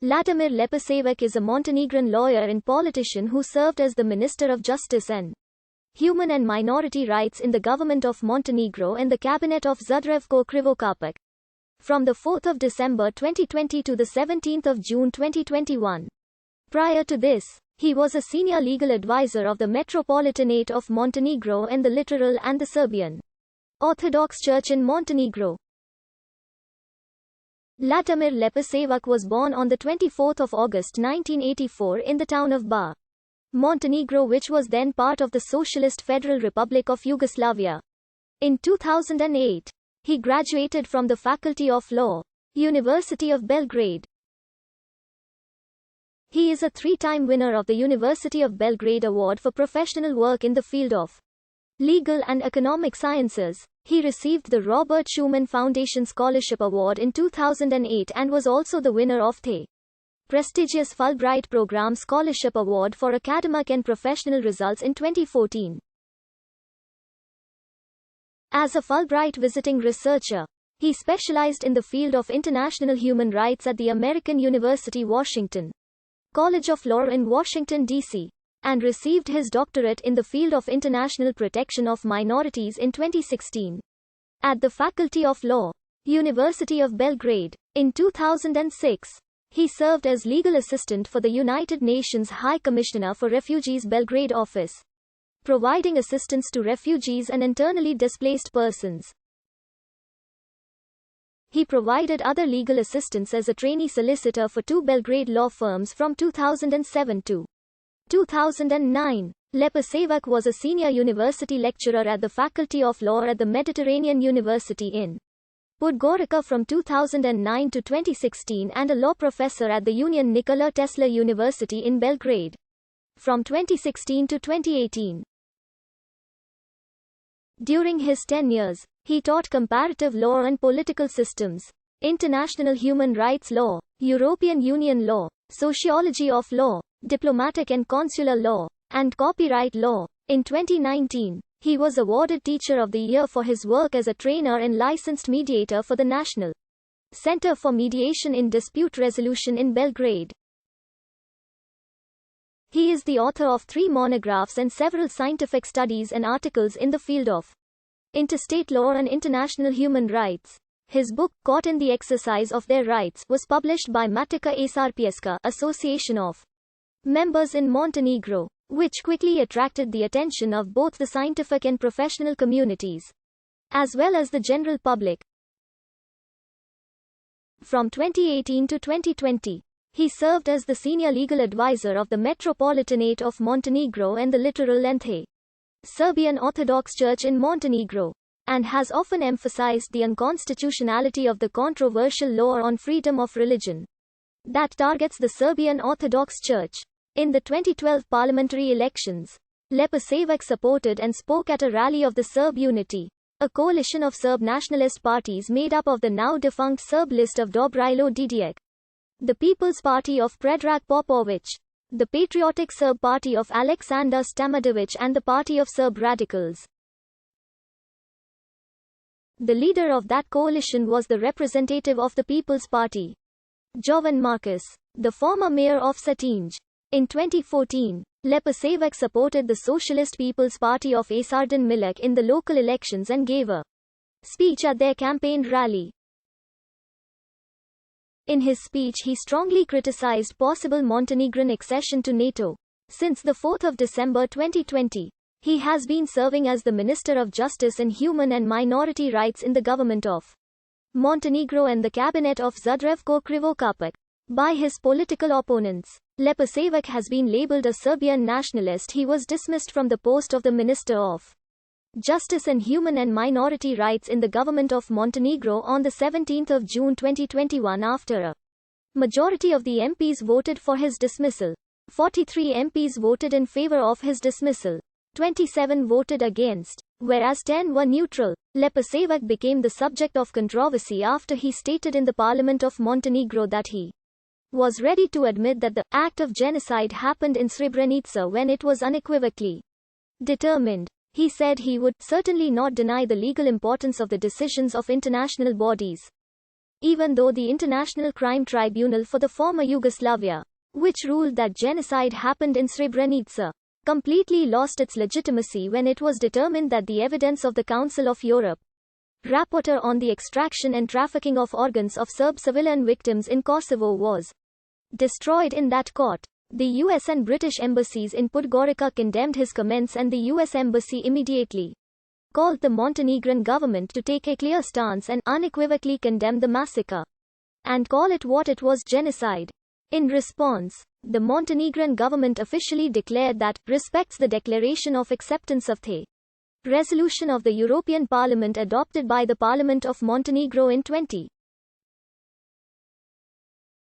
Vladimir Leposavi is a Montenegrin lawyer and politician who served as the Minister of Justice and Human and Minority Rights in the government of Montenegro and the cabinet of Zdravko Krivokapić. From 4 December 2020 to 17 June 2021. Prior to this, he was a senior legal advisor of the Metropolitanate of Montenegro and the Littoral and the Serbian Orthodox Church in Montenegro. Vladimir Leposavi was born on 24 August 1984 in the town of Bar, Montenegro, which was then part of the Socialist Federal Republic of Yugoslavia. In 2008, he graduated from the Faculty of Law, University of Belgrade. He is a three-time winner of the University of Belgrade Award for professional work in the field of legal and economic sciences. He received the Robert Schuman Foundation Scholarship Award in 2008 and was also the winner of the prestigious Fulbright Program Scholarship Award for academic and professional results in 2014. As a Fulbright visiting researcher, he specialized in the field of international human rights at the American University Washington College of Law in Washington, D.C., and received his doctorate in the field of international protection of minorities in 2016 at the Faculty of Law, University of Belgrade. In 2006, he served as legal assistant for the United Nations High Commissioner for Refugees Belgrade office, providing assistance to refugees and internally displaced persons. He provided other legal assistance as a trainee solicitor for two Belgrade law firms from 2007 to 2009. Leposavi was a senior university lecturer at the Faculty of Law at the Mediterranean University in Podgorica from 2009 to 2016 and a law professor at the Union Nikola Tesla University in Belgrade from 2016 to 2018. During his tenures, he taught comparative law and political systems, international human rights law, European Union law, sociology of law, diplomatic and consular law, and copyright law. In 2019, he was awarded Teacher of the Year for his work as a trainer and licensed mediator for the National Center for Mediation in Dispute Resolution in Belgrade. He is the author of 3 monographs and several scientific studies and articles in the field of interstate law and international human rights. His book, Caught in the Exercise of Their Rights, was published by Matica Sarpieska, Association of Members in Montenegro, which quickly attracted the attention of both the scientific and professional communities, as well as the general public. From 2018 to 2020, he served as the senior legal advisor of the Metropolitanate of Montenegro and the Littoral and the Serbian Orthodox Church in Montenegro, and has often emphasized the unconstitutionality of the controversial law on freedom of religion that targets the Serbian Orthodox Church. In the 2012 parliamentary elections, Leposavi supported and spoke at a rally of the Serb Unity, a coalition of Serb nationalist parties made up of the now-defunct Serb list of Dobrilo Didiak, the People's Party of Predrag Popović, the Patriotic Serb Party of Aleksandar Stamadović and the Party of Serb Radicals. The leader of that coalition was the representative of the People's Party, Jovan Marcus, the former mayor of Cetinje. In 2014, Leposavi supported the Socialist People's Party of Asardin Milek in the local elections and gave a speech at their campaign rally. In his speech, he strongly criticized possible Montenegrin accession to NATO. Since 4 December 2020, he has been serving as the Minister of Justice and Human and Minority Rights in the government of Montenegro and the cabinet of Zdravko Krivokapić. By his political opponents, Leposavi has been labeled a Serbian nationalist. He was dismissed from the post of the Minister of Justice and Human and Minority Rights in the government of Montenegro on 17 June 2021 after a majority of the MPs voted for his dismissal. 43 MPs voted in favor of his dismissal. 27 voted against, whereas 10 were neutral. Leposavi became the subject of controversy after he stated in the Parliament of Montenegro that he was ready to admit that the act of genocide happened in Srebrenica when it was unequivocally determined. He said he would certainly not deny the legal importance of the decisions of international bodies. even though the International Crime Tribunal for the former Yugoslavia, which ruled that genocide happened in Srebrenica, completely lost its legitimacy when it was determined that the evidence of the Council of Europe rapporteur on the extraction and trafficking of organs of Serb civilian victims in Kosovo was destroyed in that court. The US and British embassies in Podgorica condemned his comments, and the US embassy immediately called the Montenegrin government to take a clear stance and unequivocally condemn the massacre and call it what it was: genocide. In response, the Montenegrin government officially declared that respects the declaration of acceptance of the resolution of the European Parliament adopted by the Parliament of Montenegro in 20